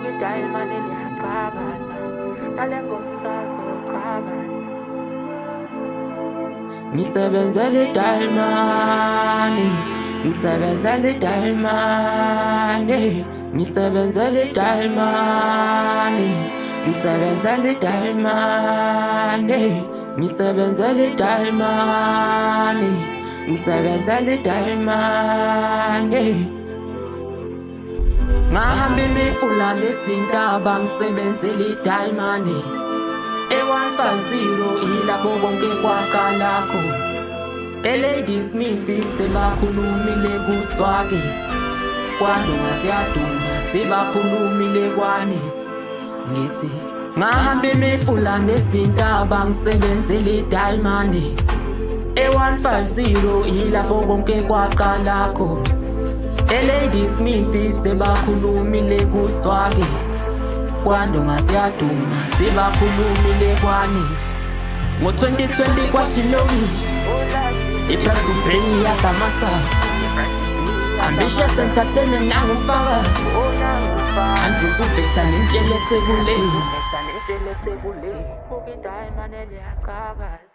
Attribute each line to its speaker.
Speaker 1: Diamond liyaqhakaza, nale ngoma isazoqhakaza. Ngisebenzele Diamond, ngisebenzele Diamond, ngisebenzele Diamond, ngisebenzele Diamond, ngisebenzele Diamond, ngisebenzele Diamond. Ngahamba imifula nezintaba ngisebenzele Diamond. E150 ilapho konke kwaqala khona. E-Lady Smith sebakhulumile kuswake, kwaduma siyaduma sebakhulumile kwani. Ngithi ngahamba imifula nezintaba ngisebenzele Diamond. E150 ilapho konke kwaqala khona. E-Lady Smith sebakhulumile kuswake, kwaduma siyaduma sebakhulumile kwani. Ngo-2020 kwashilokishi i-price to pay yasamata. Ambitious entertainment nangufaka andisa uvector nentshele sekule. Diamond liyaqhakaza.